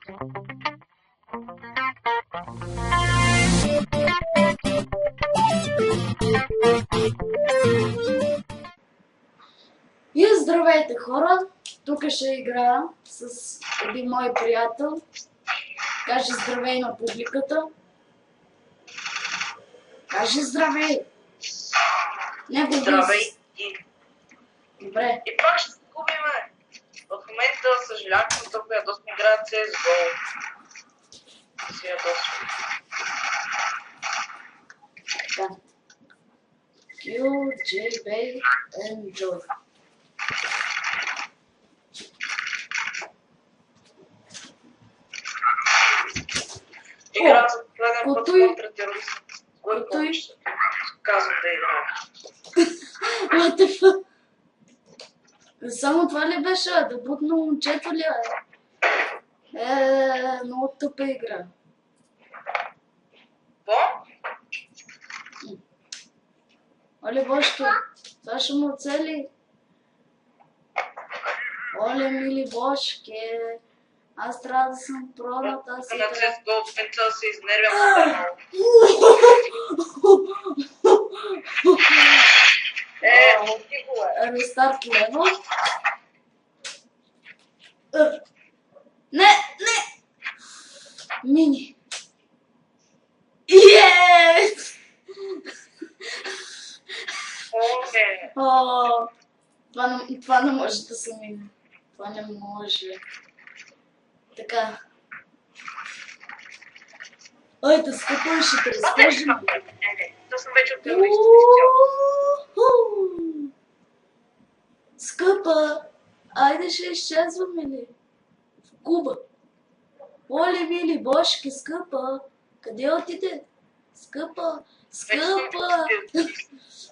И здравейте хора, тук ще играя с един мой приятел. Кажи здравей на публиката. Кажи здравей. Не го Здравей ти. Добре. И пак ще се губиме. В момента съжалявам, че тук я доста играя CSGO. Си я доста. Да. Kill, J-Bay, Enjoy. Играя за последен път Котуй. контра терорист. Кой Котуй. повече казвам да играя? What the fuck? Само това ли беше? Да бутна момчето ли? Много тъпа игра. По? Оле, Бошки, това ще му цели. Оле, мили Бошки, аз трябва да съм про на тази На игра. CSGO от пенца се изнервям супер много. Локи го е. Рестарт лево. Не! Мини. Yes! Оле. Това не може да се мине. Това не може. Така. Ойде, скъпо, ще те разкажем. Да съм вече от терористите Скъпа, айде ще изчезваме ли? В Куба. Оле, мили Бошки, скъпа. Къде отиде? Скъпа.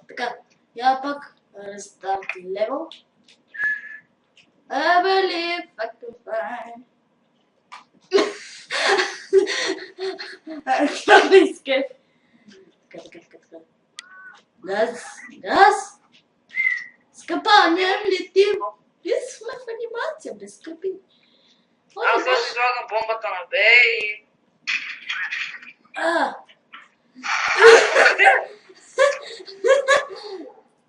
Така, я пак рестарт левел. I believe I can fly. Това ми изкеф. Така. Газ. Скъпа, не летим. Ние сме в анимация, бе, скъпи. Аз даже слагам бомбата на Б и...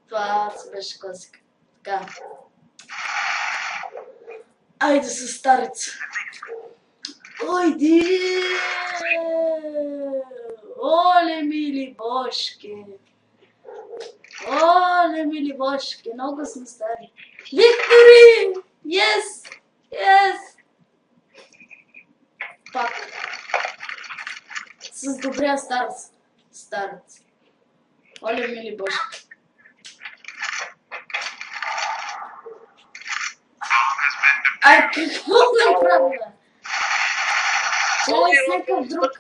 Това си беше класика. Така. Айде със стареца. Ойди! Оле, мили Бошки! Оле, мили Бошки! Много сме стари. Виктори! Yes! Пак. С добрия старец. Оле, мили Бошки! Ай, какво направя? Чай с някакъв друг.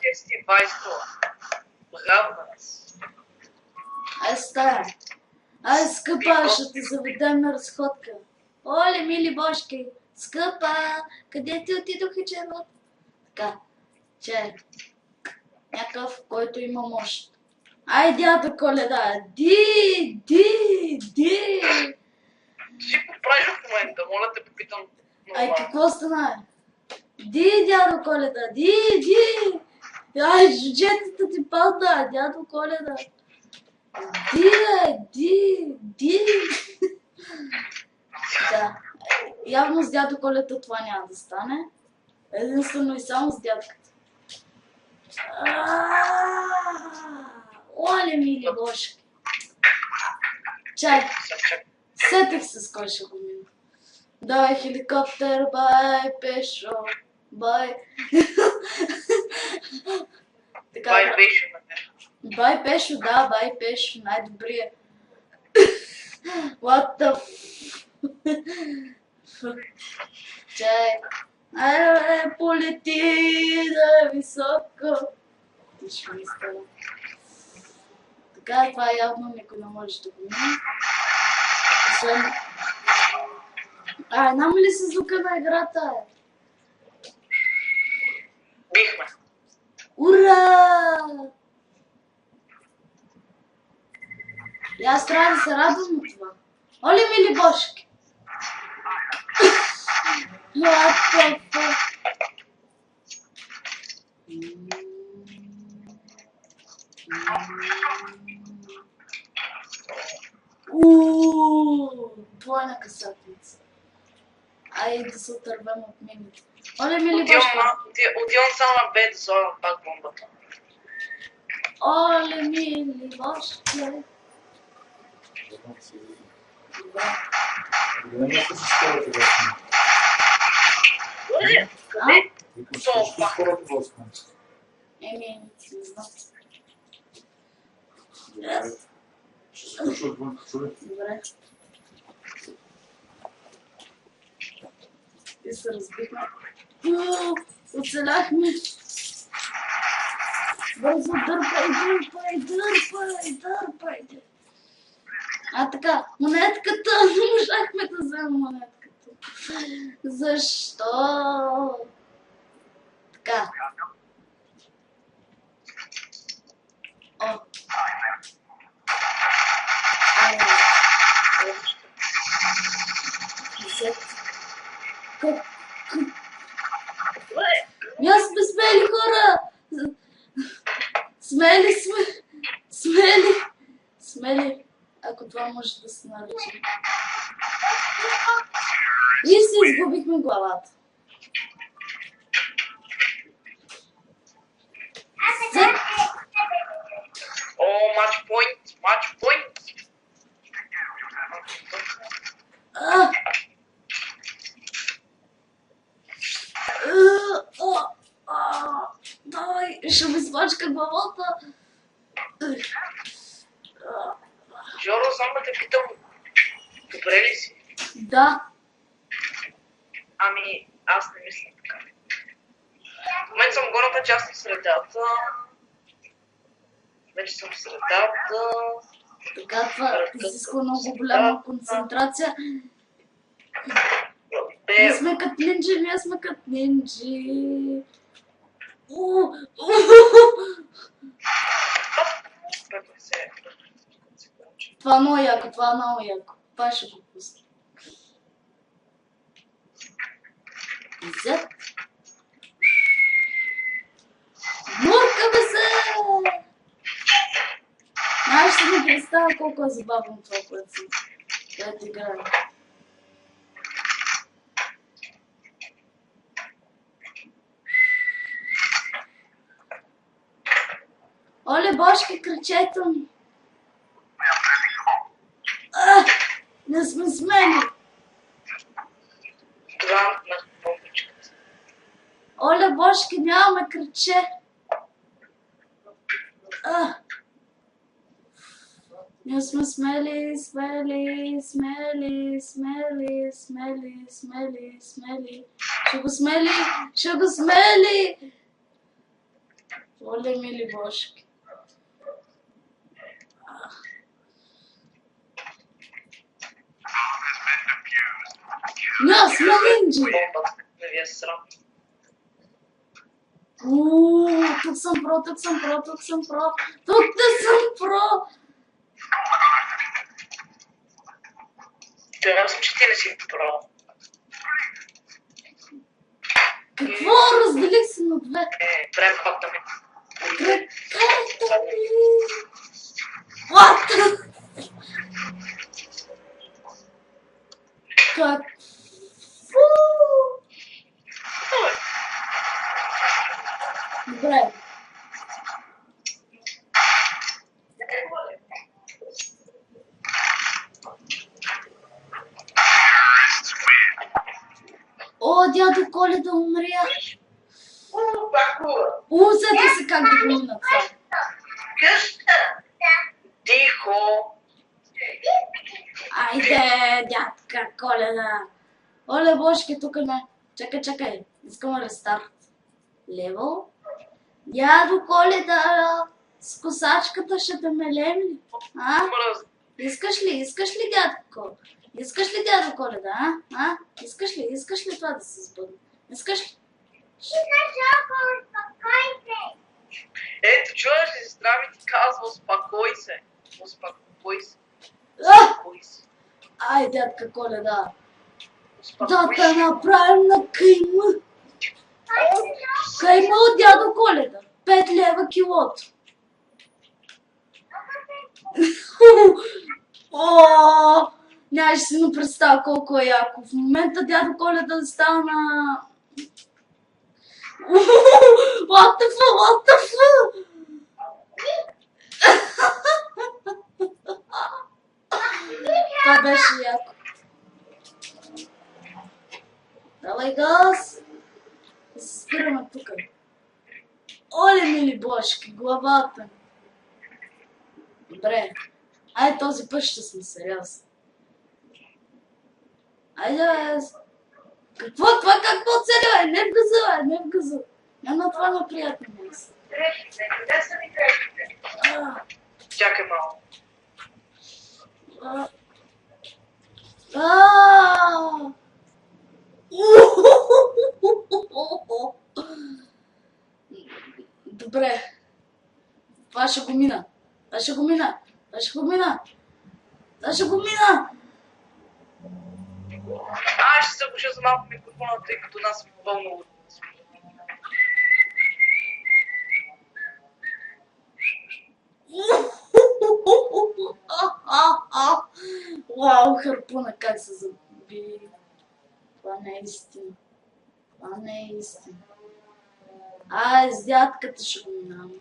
Ай, стая. Ай, скъпа, ще ти заведем на разходка. Оле, мили Бошки. Скъпа, къде ти отидоха червата? Така, чай. Някакъв, който има мощ. Ай, дядо Коледа. Ди. Си го правиш в момента, моля те попитам. Ай, какво стана? Ди, дядо Коледа, ди! Ай, жуджетата ти падна, дядо Коледа. Ди! Да, явно с дядо Коледа това няма да стане. Единствено и само с дядката. Оле, мили Бошки. Чай, сетих се с кой ще го мина. Давай хеликоптер, бай, Пешо, бай. Бай Пешо, Бай Пешо, да, бай Пешо, най-добрия. What the fuck? Чай. Айде, полети да е високо. Ти ще ми става. Така, това явно никой не може да го мине. Освен... знам ли се звука на играта? Бихме. Ура! И аз трябва да се радвам от това. Оле, мили Бошки! What the fuck? Айде да се отървем от мините. Оле, мили башка. Отивам само на бед да слагам пак бомбата. Оле, мили башка. Добре. Време ще се скората войска. Къде? Къде? Викам, ще се скората войска. Еми, не знам. Ще се слуша отвън, чули? Добре. И се разбихме. Оцеляхме. Бързо дърпай. А така, монетката, не можахме да вземем монетката. Защо? Така. О. Айде. Ние сме смели хора! Смели, ако това може да се нарече. И си изгубихме главата. О, матч point. Давай, ще ми смачка главата. Жоро, само да те питам. Добре ли си? Да. Ами, аз не мисля така. В момента съм горната част на средата. Вече съм в средата. Така, това изисква много голяма концентрация. Ние сме като нинджи. Това е много яко. Това ще го пусна. Зет. Муркаме се! Знаеш, ще ми представя колко е забавно това, което играе. Оле, бошки, кръчето ми! Не сме смели! Това на бомбичката. Оле, бошки, нямаме кръче! Ние сме смели. Ще го смели! Оле, мили бошки. Ние сме нинджи! Бомбата, не ви е срам. Тук съм про! Трябва съм, че ти не си про. Какво? Разделих се на две. Време пак да ми. Краката ми! What? Как? Добре. О, дядо Коледа умря. Сети се как да го минат сега. Къща! Тихо! Айде, дядка Коледа. Оле, бошки, тук не. Чакай. Искам рестарт. Левел. Дядо Коледа, с косачката ще те мелем ли? А? Искаш ли, дядко? Искаш ли, дядо Коледа, а? Искаш ли това да се сбъдне? Искаш ли? Ето, чуваш ли, сестра ми ти казва, успокой се. Ай, дядка Коледа. Да те направим на кайма. Кайма от дядо Коледа. 5 лева килото. Нямаше си му представя колко е яко. В момента дядо Коледа стана... What the fuck, what the fuck? Това беше яко. Давай газ! Да се спираме тук. Оле, мили бошки, главата ми. Добре. Айде този път ще съм сериозен. Айде, бе. Какво това? Какво цели, бе? Не в газа, бе, не в газа. Няма това на приятно място. Дрехите, къде са ми дрехите? Чакай малко. Добре. Това ще го мина. Това ще го мина. Това ще го мина. Това ще го мина. Аз ще се пуша за малко микрофона, тъй като нас е пълно. Вау, харпуна как се заби. Това не е истина. Това не е истина. Ай, с дядката ще го минавам.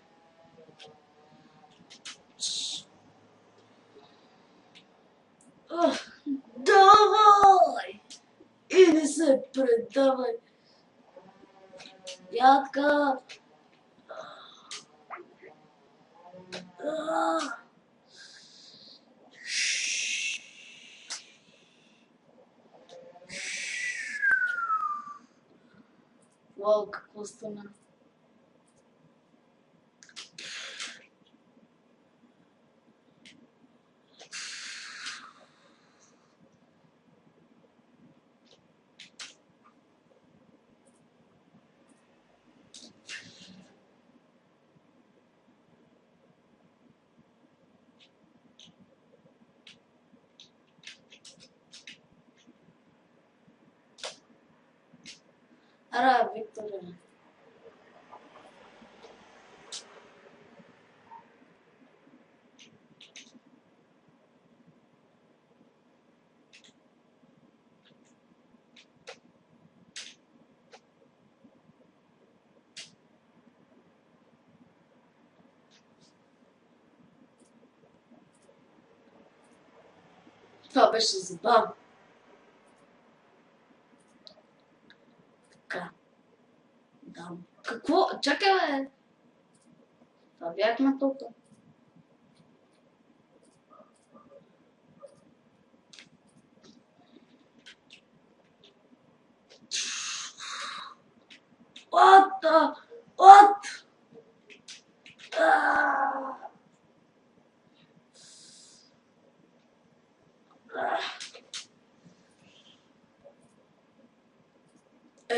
Давай! И не се предавай. Дядка. Вау, какво стана? Ара, Виктория. Това беше забавно. Така. Да. Какво? Чакай, бе. Това бяхме тук. What the? What?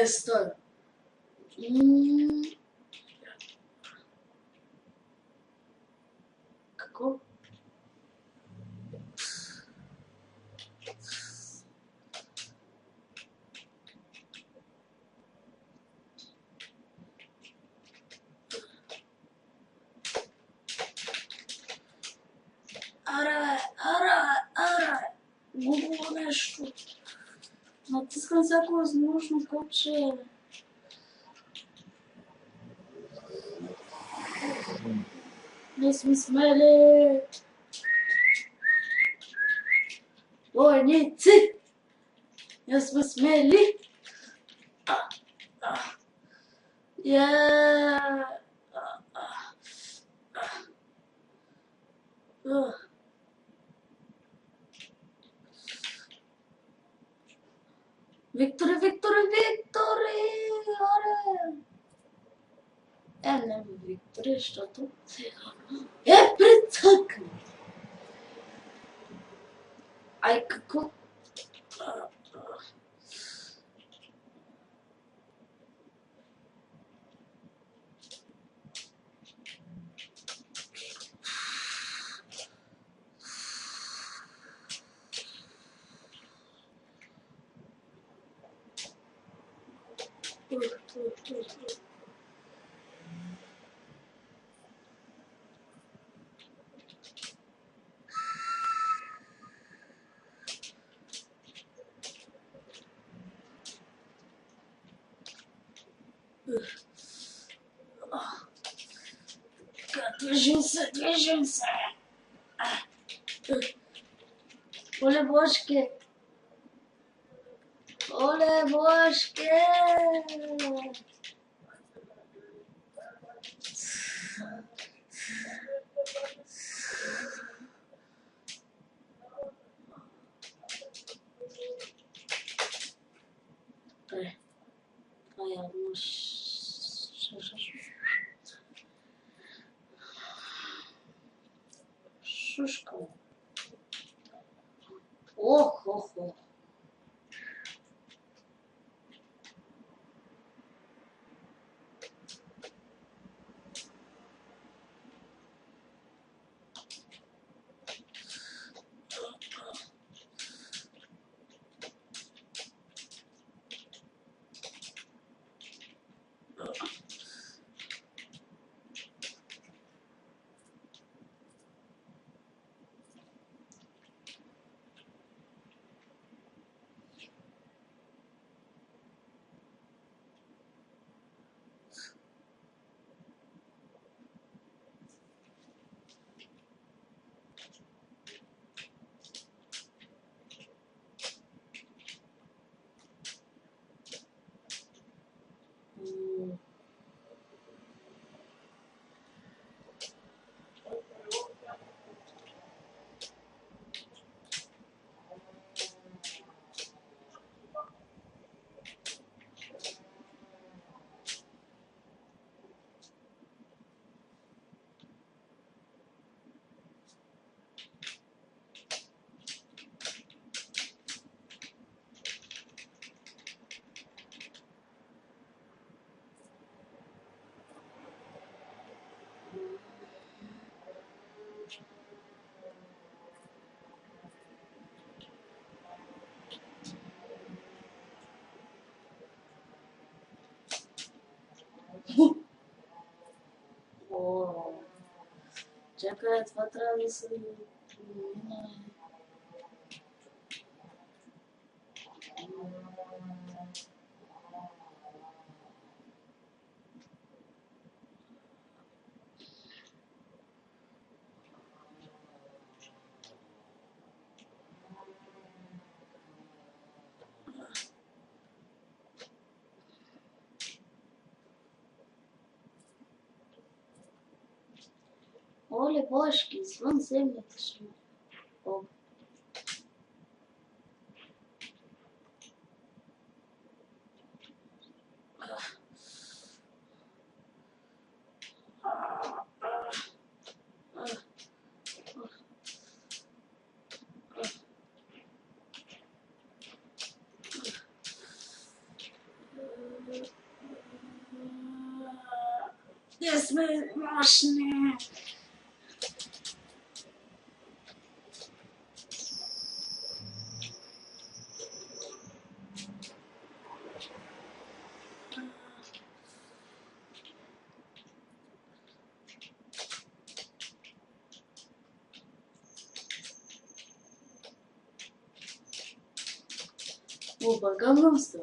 Стой. Какво? Ара. Губо нещо. Натискам всяко възможно копче. Не сме смели. Войници! Не сме смели. Викторе! Аре! Не, Викторе, защото прецъкна. Ай, какво? Движим се, движим се. Оле, Божке. Оле, Божке. Това явно шушка. Ох, ох, ох. О, чакай, това трябва да се мине. Оле, Божки, извън земята сме. О. Ние сме мощни. Обагавам се.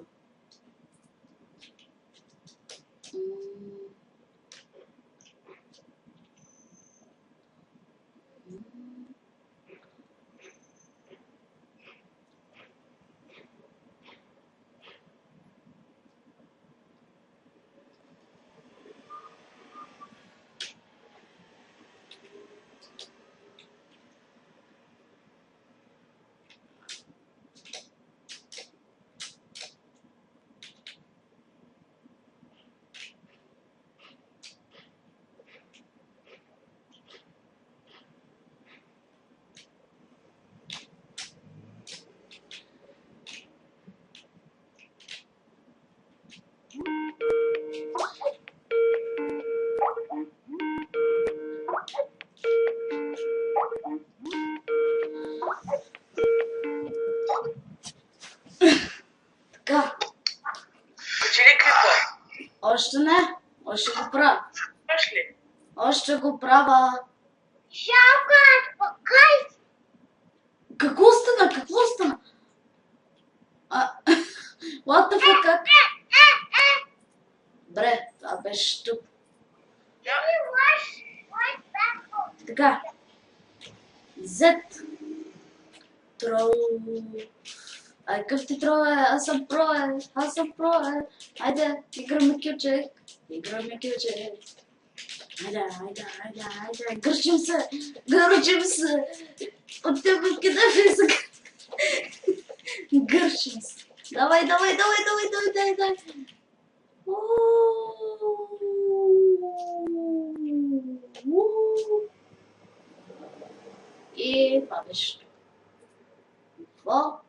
Така, Качели клипа. още не. Още го правя. Имаш ли? Още го правя. Жалко, покай! Какво стана? Какво стана? What the fuck? Как? Бре, това беше тук. Я. Така. Z. Трол. Ай, къв ти трол е? Аз съм про е. Айде, играме кючек. Айде. Гърчим се. От тебе къде влиза? Гърчим се. Давай. И това беше. Какво?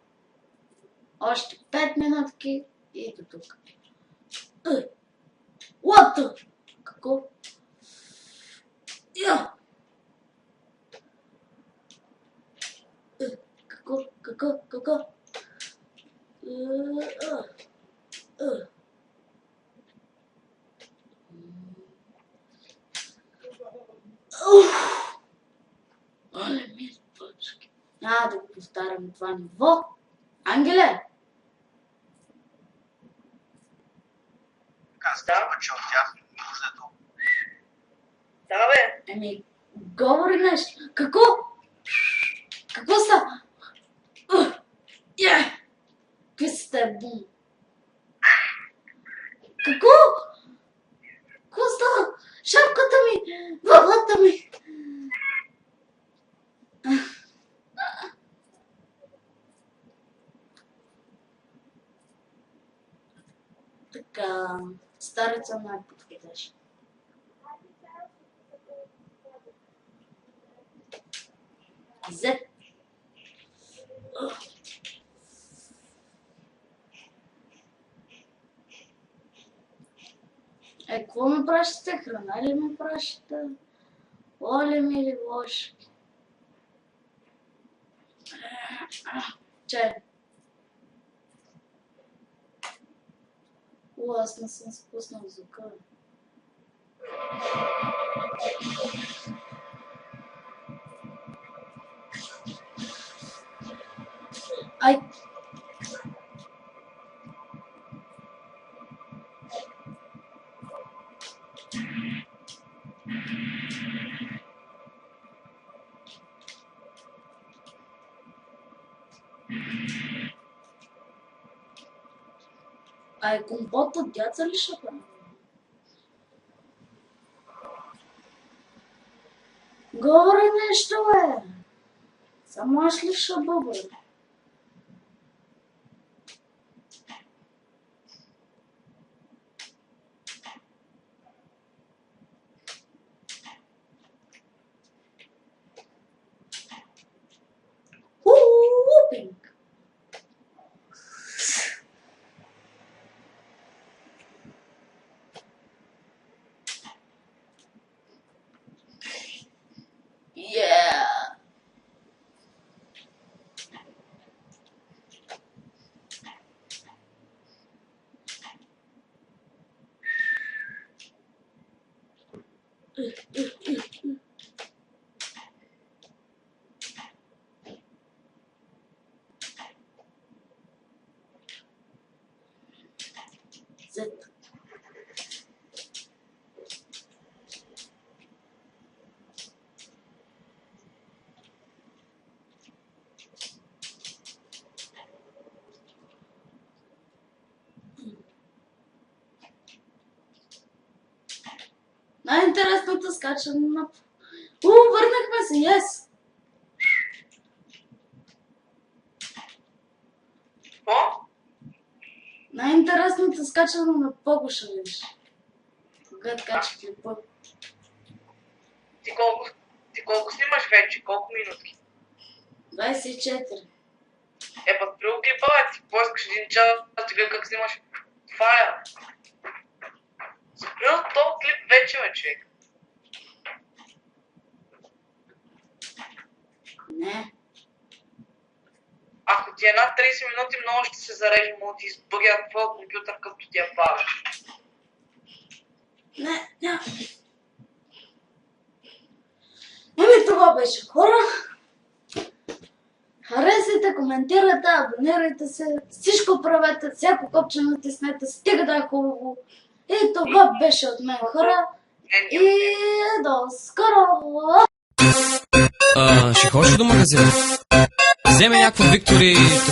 Още 5 минутки и до тук. What the? Какво? Я! Какво? Оле, ми пъчки. Да го повтарям това ниво. Ангеле! Става, че от тях нуждато. Да, бе. Еми, говори нещо. Какво? Какво става? Какви сте, бум? Какво? Какво става? Шапката ми! Главата ми! Така, стареца най-подходящ. Z. Какво ми пращате? Храна ли ми пращате? Оле ми ли лошки? Чай. Аз не съм спуснал звука. Ай! Ай, компот от дяца ли ще правим? Говори нещо, бе! Само аз ли ще бъбра? Whooping! Yeah! Z. Най-интересното скачане на... върнахме се, yes! Какво? Най-интересното скачане на Пого ще видиш. Когато качах ли Пого. Ти колко снимаш вече? Колко минутки? 24. Па сприл клипа, ти поискаш един час, ти гледа как снимаш. Това е. Сприл този клип вече, бе, човек. Не. Ако ти е над 30 минути, много ще се зарежи, мога да ти избъгят твоя компютър, като ти я пада. Не. Еми това беше, хора. Харесайте, коментирайте, абонирайте се, всичко правете, всяко копче натиснете, стига да е хубаво. И това беше от мен, хора. И до скоро! Ще ходиш ли до магазина? Вземе някакво Виктори